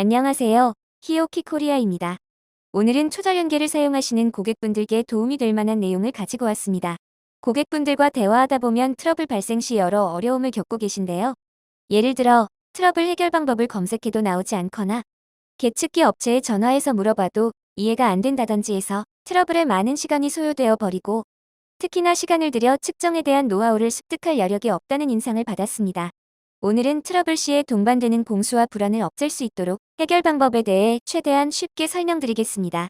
안녕하세요. 히오키 코리아입니다. 오늘은 초절연계를 사용하시는 고객분들께 도움이 될 만한 내용을 가지고 왔습니다. 고객분들과 대화하다 보면 트러블 발생 시 여러 어려움을 겪고 계신데요. 예를 들어 트러블 해결 방법을 검색해도 나오지 않거나 계측기 업체에 전화해서 물어봐도 이해가 안 된다든지 해서 트러블에 많은 시간이 소요되어 버리고 특히나 시간을 들여 측정에 대한 노하우를 습득할 여력이 없다는 인상을 받았습니다. 오늘은 트러블 시에 동반되는 공수와 불안을 없앨 수 있도록 해결 방법에 대해 최대한 쉽게 설명드리겠습니다.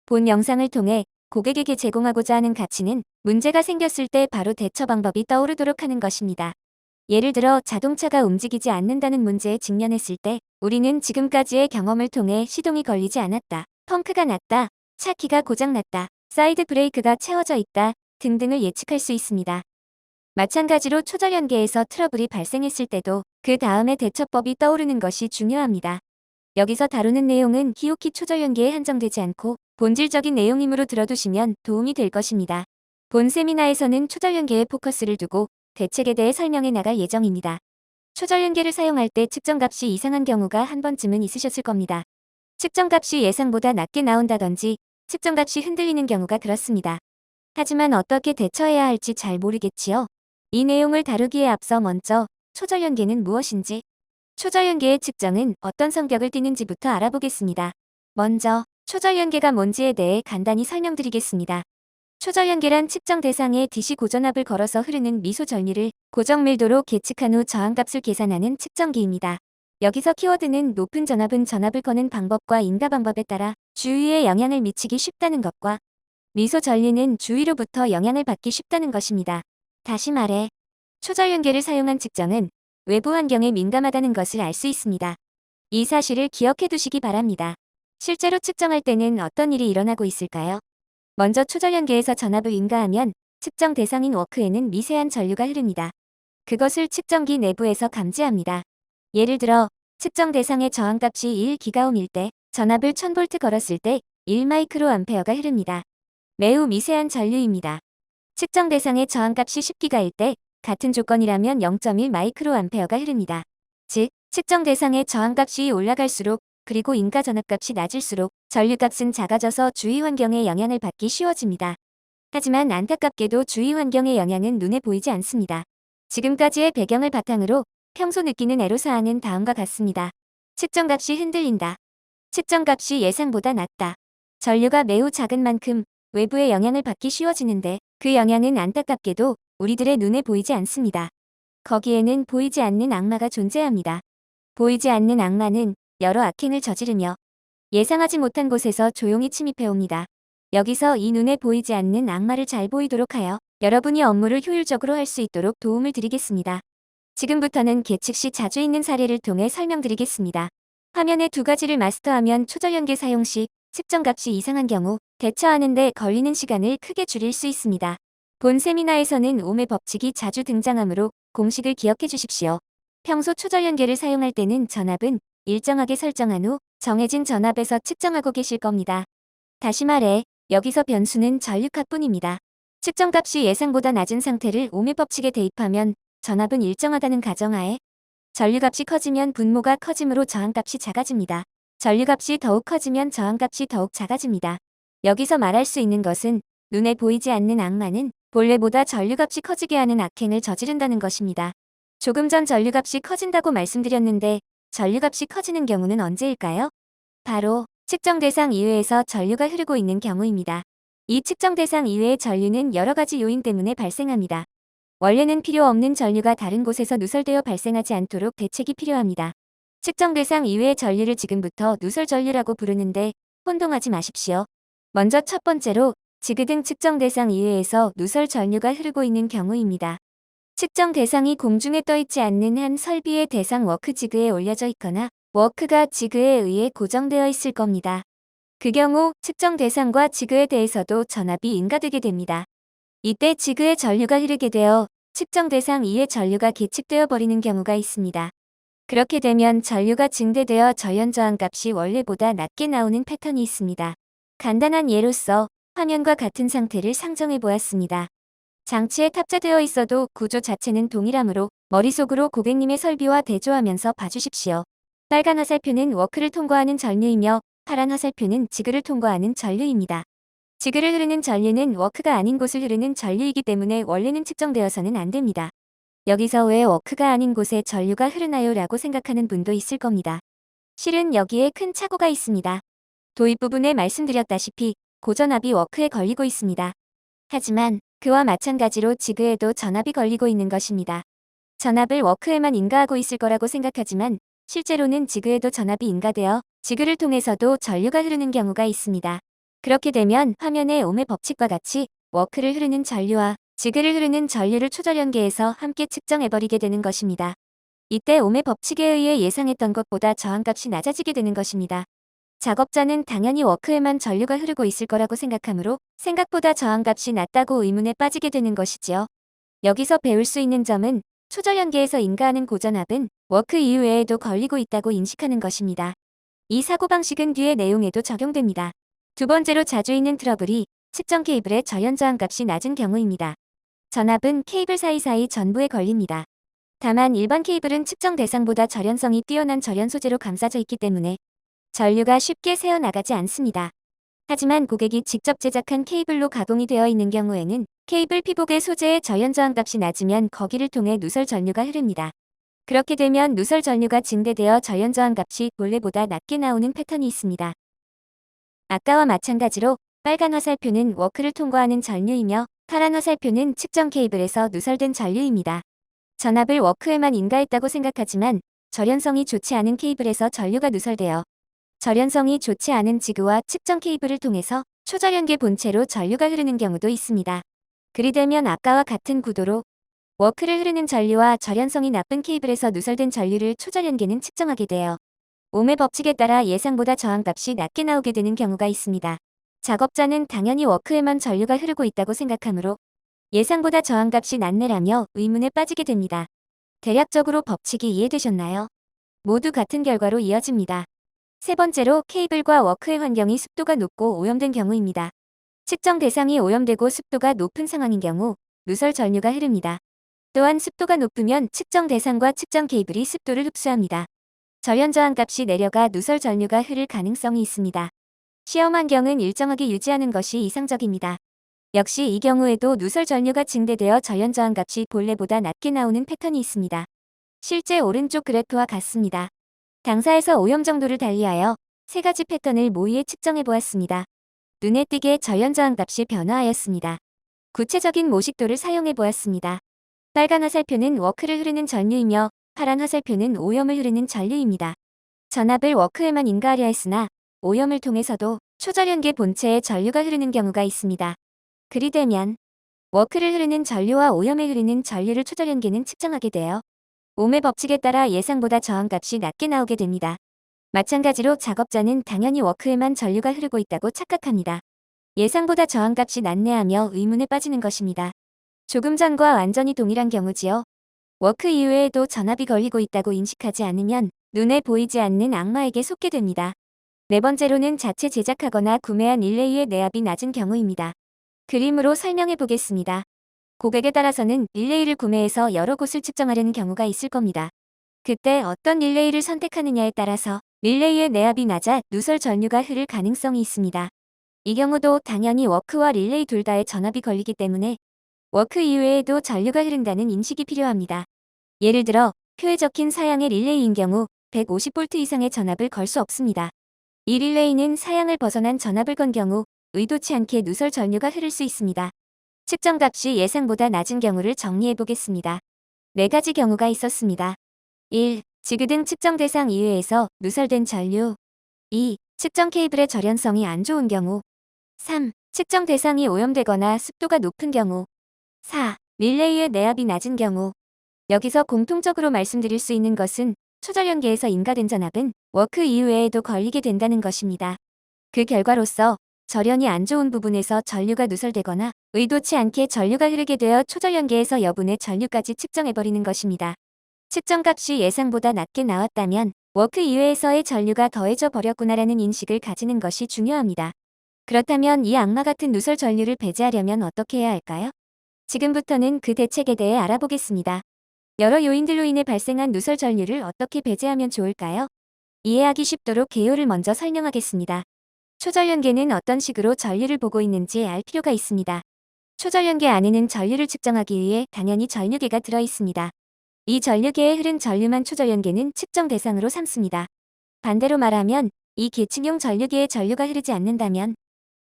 본 영상을 통해 고객에게 제공하고자 하는 가치는 문제가 생겼을 때 바로 대처 방법이 떠오르도록 하는 것입니다. 예를 들어 자동차가 움직이지 않는다는 문제에 직면했을 때 우리는 지금까지의 경험을 통해 시동이 걸리지 않았다, 펑크가 났다, 차 키가 고장났다, 사이드 브레이크가 채워져 있다 등등을 예측할 수 있습니다. 마찬가지로 초절연계에서 트러블이 발생했을 때도 그 다음의 대처법이 떠오르는 것이 중요합니다. 여기서 다루는 내용은 히오키 초절연계에 한정되지 않고 본질적인 내용이므로 들어두시면 도움이 될 것입니다. 본 세미나에서는 초절연계에 포커스를 두고 대책에 대해 설명해 나갈 예정입니다. 초절연계를 사용할 때 측정값이 이상한 경우가 한 번쯤은 있으셨을 겁니다. 측정값이 예상보다 낮게 나온다든지 측정값이 흔들리는 경우가 그렇습니다. 하지만 어떻게 대처해야 할지 잘 모르겠지요. 이 내용을 다루기에 앞서 먼저 초절연계는 무엇인지, 초절연계의 측정은 어떤 성격을 띠는지부터 알아보겠습니다. 먼저 초절연계가 뭔지에 대해 간단히 설명드리겠습니다. 초절연계란 측정 대상에 DC 고전압을 걸어서 흐르는 미소 전류를 고정 밀도로 계측한 후 저항값을 계산하는 측정기입니다. 여기서 키워드는 높은 전압은 전압을 거는 방법과 인가 방법에 따라 주위에 영향을 미치기 쉽다는 것과 미소 전류는 주위로부터 영향을 받기 쉽다는 것입니다. 다시 말해 초절연계를 사용한 측정은 외부 환경에 민감하다는 것을 알 수 있습니다. 이 사실을 기억해 두시기 바랍니다. 실제로 측정할 때는 어떤 일이 일어나고 있을까요? 먼저 초절연계에서 전압을 인가하면 측정 대상인 워크에는 미세한 전류가 흐릅니다. 그것을 측정기 내부에서 감지합니다. 예를 들어 측정 대상의 저항값이 1기가옴일 때 전압을 1000V 걸었을 때 1마이크로암페어가 흐릅니다. 매우 미세한 전류입니다. 측정 대상의 저항값이 10기가일 때 같은 조건이라면 0.1 마이크로암페어가 흐릅니다. 즉, 측정 대상의 저항값이 올라갈수록 그리고 인가 전압값이 낮을수록 전류값은 작아져서 주위 환경에 영향을 받기 쉬워집니다. 하지만 안타깝게도 주위 환경의 영향은 눈에 보이지 않습니다. 지금까지의 배경을 바탕으로 평소 느끼는 애로사항은 다음과 같습니다. 측정값이 흔들린다. 측정값이 예상보다 낮다. 전류가 매우 작은 만큼 외부의 영향을 받기 쉬워지는데 그 영향은 안타깝게도 우리들의 눈에 보이지 않습니다. 거기에는 보이지 않는 악마가 존재합니다. 보이지 않는 악마는 여러 악행을 저지르며 예상하지 못한 곳에서 조용히 침입해옵니다. 여기서 이 눈에 보이지 않는 악마를 잘 보이도록 하여 여러분이 업무를 효율적으로 할 수 있도록 도움을 드리겠습니다. 지금부터는 계측 시 자주 있는 사례를 통해 설명드리겠습니다. 화면의 두 가지를 마스터하면 초절연계 사용 시 측정값이 이상한 경우 대처하는 데 걸리는 시간을 크게 줄일 수 있습니다. 본 세미나에서는 옴의 법칙이 자주 등장하므로 공식을 기억해 주십시오. 평소 초절연계를 사용할 때는 전압은 일정하게 설정한 후 정해진 전압에서 측정하고 계실 겁니다. 다시 말해 여기서 변수는 전류값뿐입니다. 측정값이 예상보다 낮은 상태를 옴의 법칙에 대입하면 전압은 일정하다는 가정하에 전류값이 커지면 분모가 커지므로 저항값이 작아집니다. 전류값이 더욱 커지면 저항값이 더욱 작아집니다. 여기서 말할 수 있는 것은 눈에 보이지 않는 악마는 본래보다 전류값이 커지게 하는 악행을 저지른다는 것입니다. 조금 전 전류값이 커진다고 말씀드렸는데 전류값이 커지는 경우는 언제일까요? 바로 측정 대상 이외에서 전류가 흐르고 있는 경우입니다. 이 측정 대상 이외의 전류는 여러 가지 요인 때문에 발생합니다. 원래는 필요 없는 전류가 다른 곳에서 누설되어 발생하지 않도록 대책이 필요합니다. 측정 대상 이외의 전류를 지금부터 누설 전류라고 부르는데 혼동하지 마십시오. 먼저 첫 번째로 지그 등 측정 대상 이외에서 누설 전류가 흐르고 있는 경우입니다. 측정 대상이 공중에 떠 있지 않는 한 설비의 대상 워크 지그에 올려져 있거나 워크가 지그에 의해 고정되어 있을 겁니다. 그 경우 측정 대상과 지그에 대해서도 전압이 인가되게 됩니다. 이때 지그에 전류가 흐르게 되어 측정 대상 이의 전류가 계측되어 버리는 경우가 있습니다. 그렇게 되면 전류가 증대되어 저연 저항값이 원래보다 낮게 나오는 패턴이 있습니다. 간단한 예로서 화면과 같은 상태를 상정해 보았습니다. 장치에 탑재되어 있어도 구조 자체는 동일하므로 머릿속으로 고객님의 설비와 대조하면서 봐주십시오. 빨간 화살표는 워크를 통과하는 전류이며 파란 화살표는 지그를 통과하는 전류입니다. 지그를 흐르는 전류는 워크가 아닌 곳을 흐르는 전류이기 때문에 원래는 측정되어서는 안 됩니다. 여기서 왜 워크가 아닌 곳에 전류가 흐르나요? 라고 생각하는 분도 있을 겁니다. 실은 여기에 큰 착오가 있습니다. 도입 부분에 말씀드렸다시피 고전압이 워크에 걸리고 있습니다. 하지만 그와 마찬가지로 지그에도 전압이 걸리고 있는 것입니다. 전압을 워크에만 인가하고 있을 거라고 생각하지만 실제로는 지그에도 전압이 인가되어 지그를 통해서도 전류가 흐르는 경우가 있습니다. 그렇게 되면 화면의 옴의 법칙과 같이 워크를 흐르는 전류와 지그를 흐르는 전류를 초절연계해서 함께 측정해버리게 되는 것입니다. 이때 옴의 법칙에 의해 예상했던 것보다 저항값이 낮아지게 되는 것입니다. 작업자는 당연히 워크에만 전류가 흐르고 있을 거라고 생각하므로 생각보다 저항값이 낮다고 의문에 빠지게 되는 것이지요. 여기서 배울 수 있는 점은 초절연계에서 인가하는 고전압은 워크 이후에도 걸리고 있다고 인식하는 것입니다. 이 사고방식은 뒤의 내용에도 적용됩니다. 두 번째로 자주 있는 트러블이 측정 케이블의 절연 저항값이 낮은 경우입니다. 전압은 케이블 사이사이 전부에 걸립니다. 다만 일반 케이블은 측정 대상보다 절연성이 뛰어난 절연 소재로 감싸져 있기 때문에 전류가 쉽게 새어나가지 않습니다. 하지만 고객이 직접 제작한 케이블로 가공이 되어 있는 경우에는 케이블 피복의 소재의 절연 저항값이 낮으면 거기를 통해 누설 전류가 흐릅니다. 그렇게 되면 누설 전류가 증대되어 절연 저항값이 본래보다 낮게 나오는 패턴이 있습니다. 아까와 마찬가지로 빨간 화살표는 워크를 통과하는 전류이며 파란 화살표는 측정 케이블에서 누설된 전류입니다. 전압을 워크에만 인가했다고 생각하지만 절연성이 좋지 않은 케이블에서 전류가 누설되어 절연성이 좋지 않은 지그와 측정 케이블을 통해서 초절연계 본체로 전류가 흐르는 경우도 있습니다. 그리 되면 아까와 같은 구도로 워크를 흐르는 전류와 절연성이 나쁜 케이블에서 누설된 전류를 초절연계는 측정하게 돼요. 옴의 법칙에 따라 예상보다 저항값이 낮게 나오게 되는 경우가 있습니다. 작업자는 당연히 워크에만 전류가 흐르고 있다고 생각하므로 예상보다 저항값이 낮네라며 의문에 빠지게 됩니다. 대략적으로 법칙이 이해되셨나요? 모두 같은 결과로 이어집니다. 세 번째로 케이블과 워크의 환경이 습도가 높고 오염된 경우입니다. 측정 대상이 오염되고 습도가 높은 상황인 경우 누설 전류가 흐릅니다. 또한 습도가 높으면 측정 대상과 측정 케이블이 습도를 흡수합니다. 절연 저항값이 내려가 누설 전류가 흐를 가능성이 있습니다. 시험 환경은 일정하게 유지하는 것이 이상적입니다. 역시 이 경우에도 누설 전류가 증대되어 절연 저항값이 본래보다 낮게 나오는 패턴이 있습니다. 실제 오른쪽 그래프와 같습니다. 당사에서 오염 정도를 달리하여 세 가지 패턴을 모의에 측정해 보았습니다. 눈에 띄게 절연 저항값이 변화하였습니다. 구체적인 모식도를 사용해 보았습니다. 빨간 화살표는 워크를 흐르는 전류이며 파란 화살표는 오염을 흐르는 전류입니다. 전압을 워크에만 인가하려 했으나 오염을 통해서도 초절연계 본체에 전류가 흐르는 경우가 있습니다. 그리 되면 워크를 흐르는 전류와 오염을 흐르는 전류를 초절연계는 측정하게 되어 옴의 법칙에 따라 예상보다 저항값이 낮게 나오게 됩니다. 마찬가지로 작업자는 당연히 워크에만 전류가 흐르고 있다고 착각합니다. 예상보다 저항값이 낮네하며 의문에 빠지는 것입니다. 조금 전과 완전히 동일한 경우지요. 워크 이외에도 전압이 걸리고 있다고 인식하지 않으면 눈에 보이지 않는 악마에게 속게 됩니다. 네 번째로는 자체 제작하거나 구매한 릴레이의 내압이 낮은 경우입니다. 그림으로 설명해 보겠습니다. 고객에 따라서는 릴레이를 구매해서 여러 곳을 측정하려는 경우가 있을 겁니다. 그때 어떤 릴레이를 선택하느냐에 따라서 릴레이의 내압이 낮아 누설 전류가 흐를 가능성이 있습니다. 이 경우도 당연히 워크와 릴레이 둘 다의 전압이 걸리기 때문에 워크 이외에도 전류가 흐른다는 인식이 필요합니다. 예를 들어 표에 적힌 사양의 릴레이인 경우 150V 이상의 전압을 걸 수 없습니다. 이 릴레이는 사양을 벗어난 전압을 건 경우 의도치 않게 누설 전류가 흐를 수 있습니다. 측정값이 예상보다 낮은 경우를 정리해 보겠습니다. 네 가지 경우가 있었습니다. 1. 지그등 측정 대상 이외에서 누설된 전류. 2. 측정 케이블의 절연성이 안 좋은 경우. 3. 측정 대상이 오염되거나 습도가 높은 경우. 4. 릴레이의 내압이 낮은 경우. 여기서 공통적으로 말씀드릴 수 있는 것은 초절연계에서 인가된 전압은 워크 이후에도 걸리게 된다는 것입니다. 그 결과로서 절연이 안 좋은 부분에서 전류가 누설되거나 의도치 않게 전류가 흐르게 되어 초절연계에서 여분의 전류까지 측정해버리는 것입니다. 측정값이 예상보다 낮게 나왔다면 워크 이외에서의 전류가 더해져 버렸구나라는 인식을 가지는 것이 중요합니다. 그렇다면 이 악마 같은 누설 전류를 배제하려면 어떻게 해야 할까요? 지금부터는 그 대책에 대해 알아보겠습니다. 여러 요인들로 인해 발생한 누설 전류를 어떻게 배제하면 좋을까요? 이해하기 쉽도록 개요를 먼저 설명하겠습니다. 초전륜계는 어떤 식으로 전류를 보고 있는지 알 필요가 있습니다. 초전륜계 안에는 전류를 측정하기 위해 당연히 전류계가 들어 있습니다. 이 전류계에 흐른 전류만 초전륜계는 측정 대상으로 삼습니다. 반대로 말하면 이 계측용 전류계에 전류가 흐르지 않는다면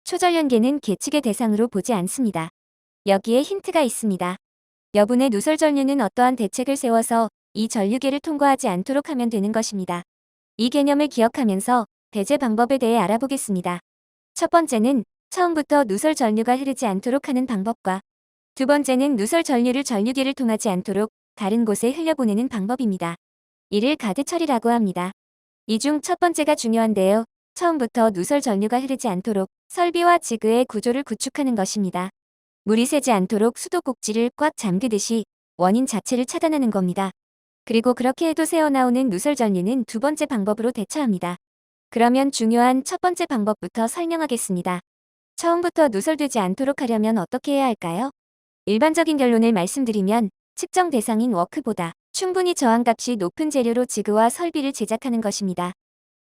초전륜계는 계측의 대상으로 보지 않습니다. 여기에 힌트가 있습니다. 여분의 누설 전류는 어떠한 대책을 세워서 이 전류계를 통과하지 않도록 하면 되는 것입니다. 이 개념을 기억하면서 배제 방법에 대해 알아보겠습니다. 첫 번째는 처음부터 누설 전류가 흐르지 않도록 하는 방법과 두 번째는 누설 전류를 전류계를 통하지 않도록 다른 곳에 흘려보내는 방법입니다. 이를 가드 처리라고 합니다. 이 중 첫 번째가 중요한데요. 처음부터 누설 전류가 흐르지 않도록 설비와 지그의 구조를 구축하는 것입니다. 물이 새지 않도록 수도 꼭지를 꽉 잠그듯이 원인 자체를 차단하는 겁니다. 그리고 그렇게 해도 새어나오는 누설 전류는 두 번째 방법으로 대처합니다. 그러면 중요한 첫 번째 방법부터 설명하겠습니다. 처음부터 누설되지 않도록 하려면 어떻게 해야 할까요? 일반적인 결론을 말씀드리면 측정 대상인 워크보다 충분히 저항값이 높은 재료로 지그와 설비를 제작하는 것입니다.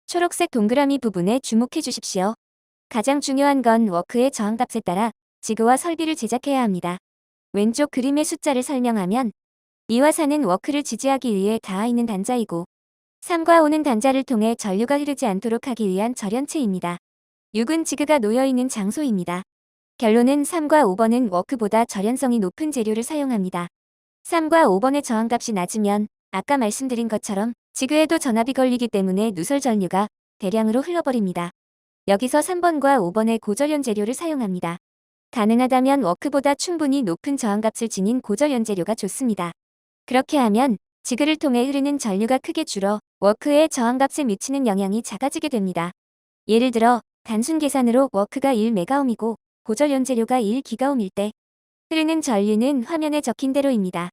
초록색 동그라미 부분에 주목해 주십시오. 가장 중요한 건 워크의 저항값에 따라 지그와 설비를 제작해야 합니다. 왼쪽 그림의 숫자를 설명하면 2와 4는 워크를 지지하기 위해 닿아 있는 단자이고 3과 5는 단자를 통해 전류가 흐르지 않도록 하기 위한 절연체입니다. 6은 지그가 놓여있는 장소입니다. 결론은 3과 5번은 워크보다 절연성이 높은 재료를 사용합니다. 3과 5번의 저항값이 낮으면 아까 말씀드린 것처럼 지그에도 전압이 걸리기 때문에 누설 전류가 대량으로 흘러버립니다. 여기서 3번과 5번의 고절연 재료를 사용합니다. 가능하다면 워크보다 충분히 높은 저항값을 지닌 고절연 재료가 좋습니다. 그렇게 하면 지그를 통해 흐르는 전류가 크게 줄어 워크의 저항값에 미치는 영향이 작아지게 됩니다. 예를 들어 단순 계산으로 워크가 1메가옴이고 고절연 재료가 1기가옴일 때 흐르는 전류는 화면에 적힌 대로입니다.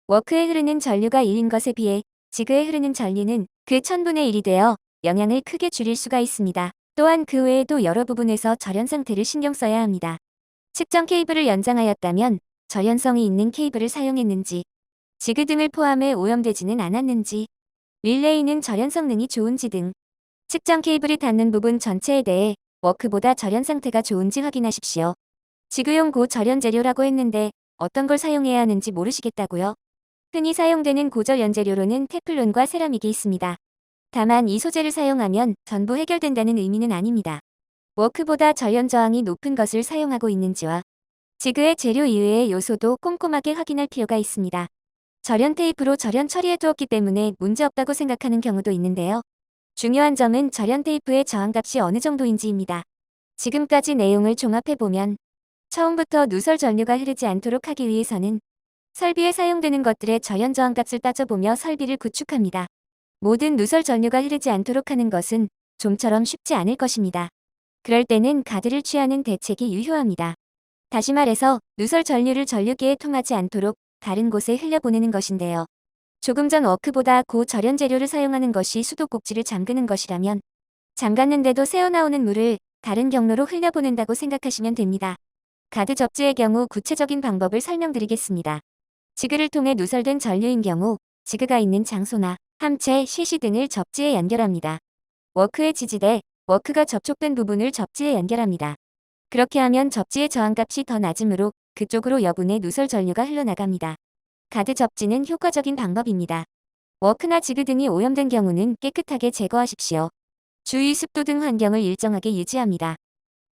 워크에 흐르는 전류가 1인 것에 비해 지그에 흐르는 전류는 그 1000분의 1이 되어 영향을 크게 줄일 수가 있습니다. 또한 그 외에도 여러 부분에서 절연 상태를 신경 써야 합니다. 측정 케이블을 연장하였다면 절연성이 있는 케이블을 사용했는지, 지그 등을 포함해 오염되지는 않았는지, 릴레이는 절연 성능이 좋은지 등 측정 케이블이 닿는 부분 전체에 대해 워크보다 절연 상태가 좋은지 확인하십시오. 지그용 고절연 재료라고 했는데 어떤 걸 사용해야 하는지 모르시겠다고요? 흔히 사용되는 고절연 재료로는 테플론과 세라믹이 있습니다. 다만 이 소재를 사용하면 전부 해결된다는 의미는 아닙니다. 워크보다 절연 저항이 높은 것을 사용하고 있는지와 지그의 재료 이외의 요소도 꼼꼼하게 확인할 필요가 있습니다. 절연 테이프로 절연 처리해 두었기 때문에 문제없다고 생각하는 경우도 있는데요. 중요한 점은 절연 테이프의 저항값이 어느 정도인지입니다. 지금까지 내용을 종합해보면 처음부터 누설 전류가 흐르지 않도록 하기 위해서는 설비에 사용되는 것들의 절연 저항값을 따져보며 설비를 구축합니다. 모든 누설 전류가 흐르지 않도록 하는 것은 좀처럼 쉽지 않을 것입니다. 그럴 때는 가드를 취하는 대책이 유효합니다. 다시 말해서 누설 전류를 전류계에 통하지 않도록 다른 곳에 흘려보내는 것인데요. 조금 전 워크보다 고절연 재료를 사용하는 것이 수도 꼭지를 잠그는 것이라면 잠갔는데도 새어나오는 물을 다른 경로로 흘려보낸다고 생각하시면 됩니다. 가드 접지의 경우 구체적인 방법을 설명드리겠습니다. 지그를 통해 누설된 전류인 경우 지그가 있는 장소나 함체, 시시 등을 접지에 연결합니다. 워크의 지지대, 워크가 접촉된 부분을 접지에 연결합니다. 그렇게 하면 접지의 저항값이 더 낮으므로 그쪽으로 여분의 누설 전류가 흘러나갑니다. 가드 접지는 효과적인 방법입니다. 워크나 지그 등이 오염된 경우는 깨끗하게 제거하십시오. 주위 습도 등 환경을 일정하게 유지합니다.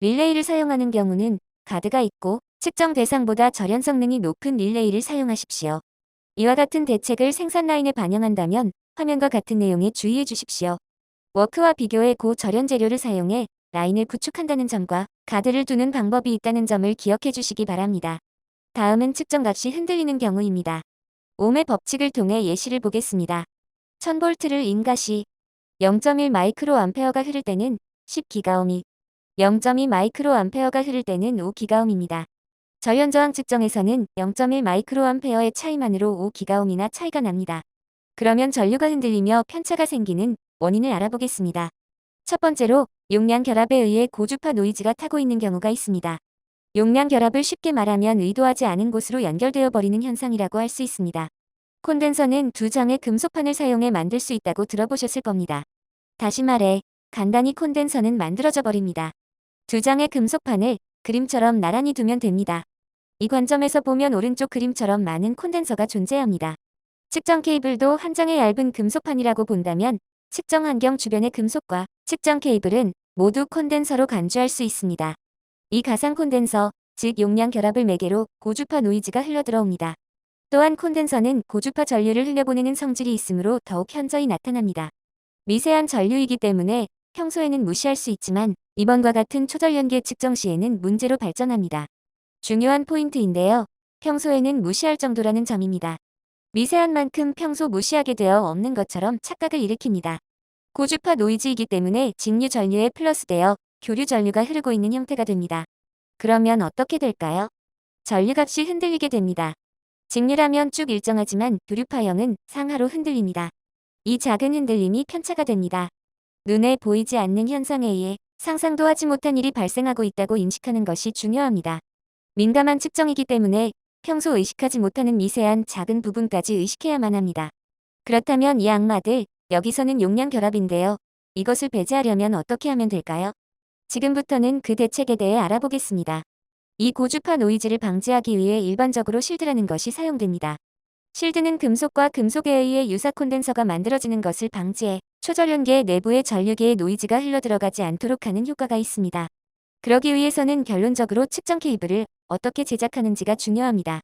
릴레이를 사용하는 경우는 가드가 있고 측정 대상보다 절연 성능이 높은 릴레이를 사용하십시오. 이와 같은 대책을 생산 라인에 반영한다면 화면과 같은 내용에 주의해 주십시오. 워크와 비교해 고절연 재료를 사용해 라인을 구축한다는 점과 가드를 두는 방법이 있다는 점을 기억해 주시기 바랍니다. 다음은 측정값이 흔들리는 경우입니다. 옴의 법칙을 통해 예시를 보겠습니다. 1000V를 인가시 0.1 마이크로암페어가 흐를 때는 10기가옴이 0.2 마이크로암페어가 흐를 때는 5기가옴입니다. 절연 저항 측정에서는 0.1 마이크로암페어의 차이만으로 5기가옴이나 차이가 납니다. 그러면 전류가 흔들리며 편차가 생기는 원인을 알아보겠습니다. 첫 번째로 용량 결합에 의해 고주파 노이즈가 타고 있는 경우가 있습니다. 용량 결합을 쉽게 말하면 의도하지 않은 곳으로 연결되어 버리는 현상이라고 할 수 있습니다. 콘덴서는 두 장의 금속판을 사용해 만들 수 있다고 들어보셨을 겁니다. 다시 말해 간단히 콘덴서는 만들어져 버립니다. 두 장의 금속판을 그림처럼 나란히 두면 됩니다. 이 관점에서 보면 오른쪽 그림처럼 많은 콘덴서가 존재합니다. 측정 케이블도 한 장의 얇은 금속판이라고 본다면 측정 환경 주변의 금속과 측정 케이블은 모두 콘덴서로 간주할 수 있습니다. 이 가상 콘덴서, 즉 용량 결합을 매개로 고주파 노이즈가 흘러들어옵니다. 또한 콘덴서는 고주파 전류를 흘려보내는 성질이 있으므로 더욱 현저히 나타납니다. 미세한 전류이기 때문에 평소에는 무시할 수 있지만 이번과 같은 초전련계 측정 시에는 문제로 발전합니다. 중요한 포인트인데요. 평소에는 무시할 정도라는 점입니다. 미세한 만큼 평소 무시하게 되어 없는 것처럼 착각을 일으킵니다. 고주파 노이즈이기 때문에 직류 전류에 플러스되어 교류 전류가 흐르고 있는 형태가 됩니다. 그러면 어떻게 될까요? 전류값이 흔들리게 됩니다. 직류라면 쭉 일정하지만 교류파형은 상하로 흔들립니다. 이 작은 흔들림이 편차가 됩니다. 눈에 보이지 않는 현상에 의해 상상도 하지 못한 일이 발생하고 있다고 인식하는 것이 중요합니다. 민감한 측정이기 때문에 평소 의식하지 못하는 미세한 작은 부분까지 의식해야만 합니다. 그렇다면 이 악마들, 여기서는 용량 결합인데요. 이것을 배제하려면 어떻게 하면 될까요? 지금부터는 그 대책에 대해 알아보겠습니다. 이 고주파 노이즈를 방지하기 위해 일반적으로 실드라는 것이 사용됩니다. 실드는 금속과 금속에 의해 유사 콘덴서가 만들어지는 것을 방지해 초전류계 내부의 전류계의 노이즈가 흘러들어가지 않도록 하는 효과가 있습니다. 그러기 위해서는 결론적으로 측정 케이블을 어떻게 제작하는지가 중요합니다.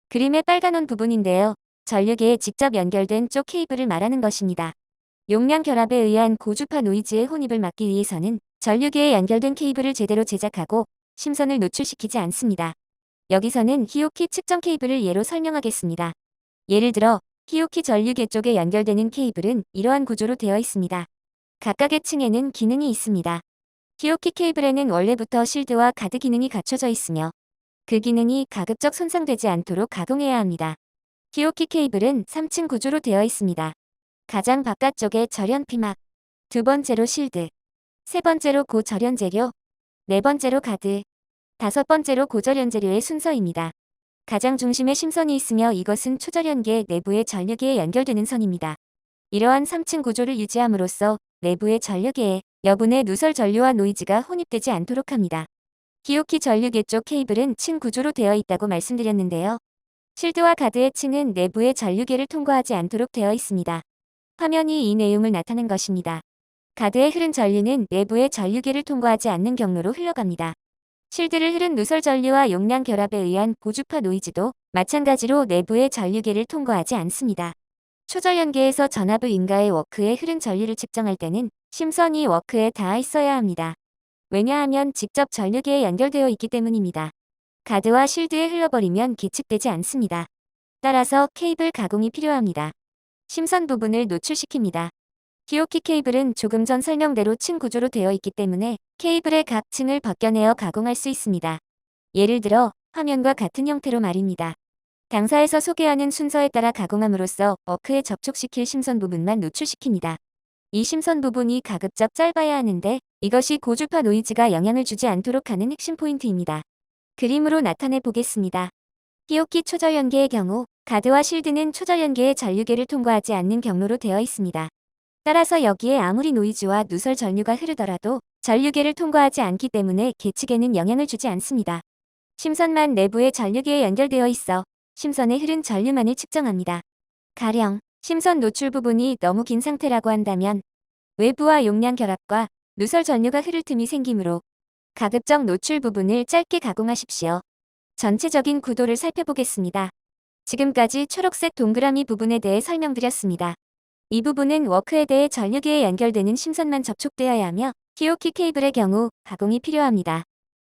그림의 빨간 원 부분인데요. 전류계에 직접 연결된 쪽 케이블을 말하는 것입니다. 용량 결합에 의한 고주파 노이즈의 혼입을 막기 위해서는 전류계에 연결된 케이블을 제대로 제작하고 심선을 노출시키지 않습니다. 여기서는 히오키 측정 케이블을 예로 설명하겠습니다. 예를 들어 히오키 전류계 쪽에 연결되는 케이블은 이러한 구조로 되어 있습니다. 각각의 층에는 기능이 있습니다. 히오키 케이블에는 원래부터 실드와 가드 기능이 갖춰져 있으며 그 기능이 가급적 손상되지 않도록 가동해야 합니다. 히오키 케이블은 3층 구조로 되어 있습니다. 가장 바깥쪽에 절연 피막, 두 번째로 실드, 세 번째로 고절연 재료, 네 번째로 가드, 다섯 번째로 고절연 재료의 순서입니다. 가장 중심에 심선이 있으며 이것은 초절연계 내부의 전류계에 연결되는 선입니다. 이러한 3층 구조를 유지함으로써 내부의 전류계에 여분의 누설 전류와 노이즈가 혼입되지 않도록 합니다. 히오키 전류계 쪽 케이블은 층 구조로 되어 있다고 말씀드렸는데요. 실드와 가드의 층은 내부의 전류계를 통과하지 않도록 되어 있습니다. 화면이 이 내용을 나타낸 것입니다. 가드에 흐른 전류는 내부의 전류계를 통과하지 않는 경로로 흘러갑니다. 실드를 흐른 누설 전류와 용량 결합에 의한 고주파 노이즈도 마찬가지로 내부의 전류계를 통과하지 않습니다. 초전연계에서 전압을 인가의 워크에 흐른 전류를 측정할 때는 심선이 워크에 닿아 있어야 합니다. 왜냐하면 직접 전류계에 연결되어 있기 때문입니다. 가드와 실드에 흘러버리면 계측되지 않습니다. 따라서 케이블 가공이 필요합니다. 심선 부분을 노출시킵니다. 히오키 케이블은 조금 전 설명대로 층 구조로 되어 있기 때문에 케이블의 각 층을 벗겨내어 가공할 수 있습니다. 예를 들어 화면과 같은 형태로 말입니다. 당사에서 소개하는 순서에 따라 가공함으로써 워크에 접촉시킬 심선 부분만 노출시킵니다. 이 심선 부분이 가급적 짧아야 하는데 이것이 고주파 노이즈가 영향을 주지 않도록 하는 핵심 포인트입니다. 그림으로 나타내 보겠습니다. 히오키 초절연계의 경우 가드와 실드는 초절연계의 전류계를 통과하지 않는 경로로 되어 있습니다. 따라서 여기에 아무리 노이즈와 누설 전류가 흐르더라도 전류계를 통과하지 않기 때문에 계측에는 영향을 주지 않습니다. 심선만 내부의 전류계에 연결되어 있어 심선에 흐른 전류만을 측정합니다. 가령 심선 노출 부분이 너무 긴 상태라고 한다면 외부와 용량 결합과 누설 전류가 흐를 틈이 생기므로 가급적 노출 부분을 짧게 가공하십시오. 전체적인 구도를 살펴보겠습니다. 지금까지 초록색 동그라미 부분에 대해 설명드렸습니다. 이 부분은 워크에 대해 전류계에 연결되는 심선만 접촉되어야 하며 히오키 케이블의 경우 가공이 필요합니다.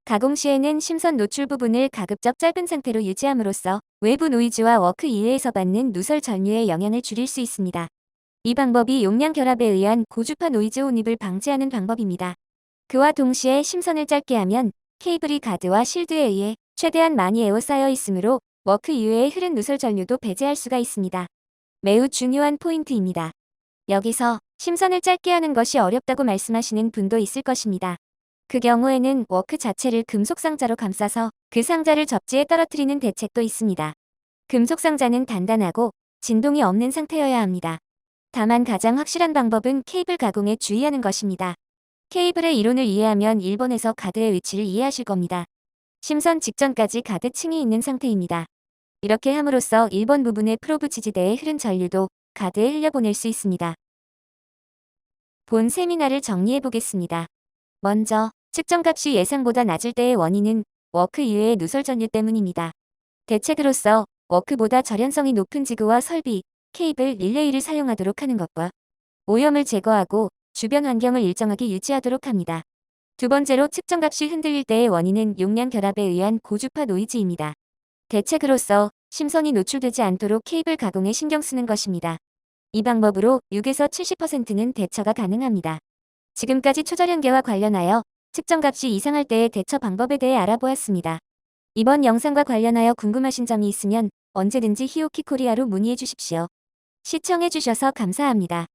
가공 시에는 심선 노출 부분을 가급적 짧은 상태로 유지함으로써 외부 노이즈와 워크 이외에서 받는 누설 전류의 영향을 줄일 수 있습니다. 이 방법이 용량 결합에 의한 고주파 노이즈 혼입을 방지하는 방법입니다. 그와 동시에 심선을 짧게 하면 케이블이 가드와 실드에 의해 최대한 많이 에워싸여 있으므로 워크 이외의 흐른 누설 전류도 배제할 수가 있습니다. 매우 중요한 포인트입니다. 여기서 심선을 짧게 하는 것이 어렵다고 말씀하시는 분도 있을 것입니다. 그 경우에는 워크 자체를 금속 상자로 감싸서 그 상자를 접지에 떨어뜨리는 대책도 있습니다. 금속 상자는 단단하고 진동이 없는 상태여야 합니다. 다만 가장 확실한 방법은 케이블 가공에 주의하는 것입니다. 케이블의 이론을 이해하면 1번에서 가드의 위치를 이해하실 겁니다. 심선 직전까지 가드 층이 있는 상태입니다. 이렇게 함으로써 1번 부분의 프로브 지지대에 흐른 전류도 가드에 흘려보낼 수 있습니다. 본 세미나를 정리해 보겠습니다. 먼저, 측정값이 예상보다 낮을 때의 원인은 워크 이외의 누설 전류 때문입니다. 대책으로서 워크보다 절연성이 높은 지그와 설비, 케이블, 릴레이를 사용하도록 하는 것과 오염을 제거하고 주변 환경을 일정하게 유지하도록 합니다. 두 번째로 측정값이 흔들릴 때의 원인은 용량 결합에 의한 고주파 노이즈입니다. 대책으로서 심선이 노출되지 않도록 케이블 가공에 신경 쓰는 것입니다. 이 방법으로 6에서 70%는 대처가 가능합니다. 지금까지 초절연계와 관련하여 측정값이 이상할 때의 대처 방법에 대해 알아보았습니다. 이번 영상과 관련하여 궁금하신 점이 있으면 언제든지 히오키 코리아로 문의해 주십시오. 시청해 주셔서 감사합니다.